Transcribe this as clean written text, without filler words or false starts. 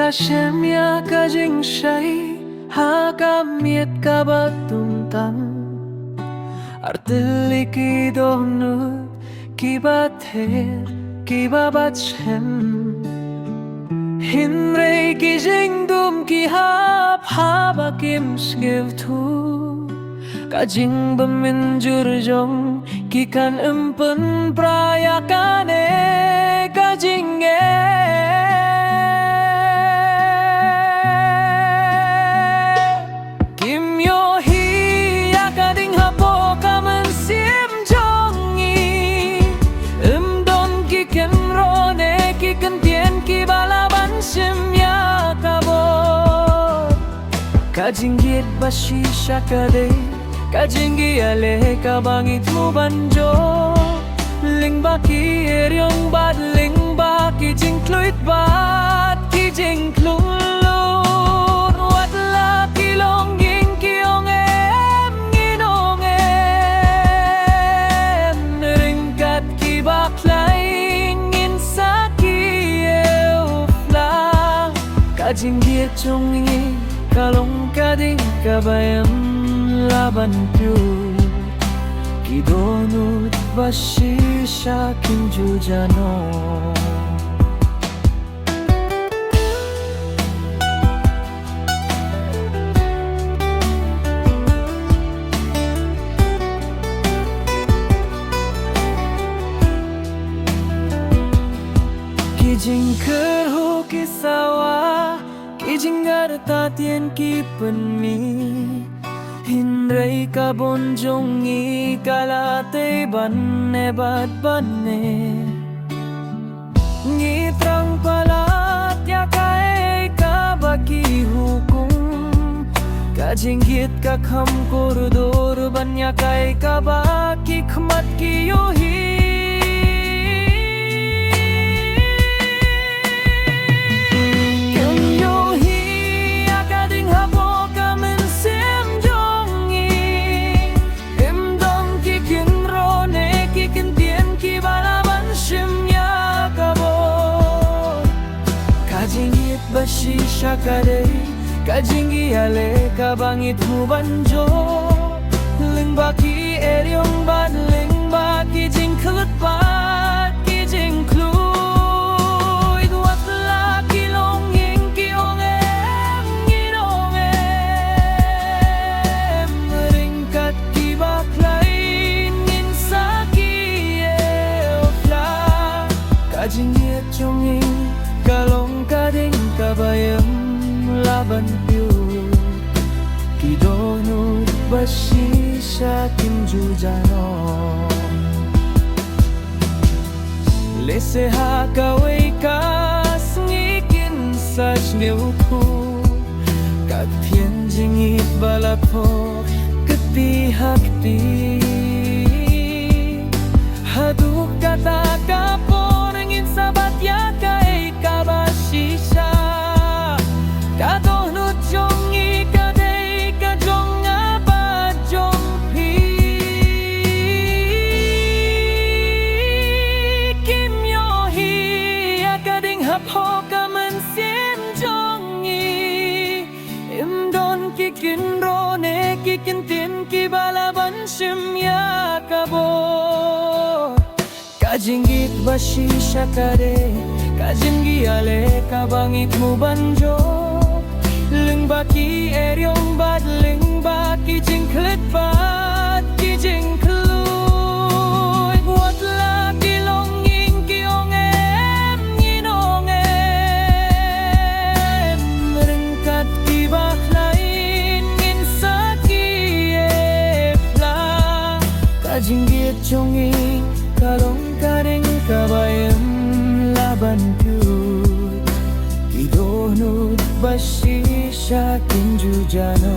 là xem ya cả dinh say ha cả miết cả bát tung tăng artili ki donut ki ba ther ki ba bat xem hinrei ki jing dum ki ha ba kim skill thu cả jing ba min jur jong ki kan pun praya kane cả jing Kajinggit ba shisha ka day Kajinggi ale ka bangit mo banjo Ling ba ki eryong bad Ling ba ki jingkluit bad Ki jingklun Wat la ki longging ki ong em Nginong em Ringkat ki baklay Ngin sa ki eufla Kajinggit chong ngin Kalong kading kabayam laban piu Kidonut bashi shakin jujano Kijing kerhu kisawa Kijingar ta tien ki pen mi Hinrei ka bon jongi kalate banne bat banne Ngi trang palat ya kai ka baki hukum Kajinggit ka kham koridor ban ya kai ka baki khmat ki yohi Shisha ka day Kajinggi ale ka bangit mo banjo Ling ba ki eryong bad Ling ba ki jingklut bad Ki jingkluit Wat la ki longging ki ong em Nginong em Ringkat ki baklay Ngin sa ki eufla Kajinggi at chonging Kalong kading kabayam laban piu Kidonut bashi shakin jujano Lese ha kaway kas ngikin sa shnilku Kat thiên jingit balapo Kati hakti Haduk kata kapo Nangin sabat ya kay kabashisha Kadonut jongi kaday kajong nga jong pi Kim yohi akading hapho kaman siem jongi Imdon kikin rone kikin tin ki balaban shim ya kabo Kajinggit ba shisha ka day Kajinggi ale ka bangit mo banjo Ling ba ki eryong bad Ling ba ki jingklit bad Ki jingkluit Wat la ki longging ki ong em Nginong em Ringkat ki baklay Ngin sa ki efla Kajinggi at chonging Kalong kading kabayam laban piut Kidonut bashi shakin jujano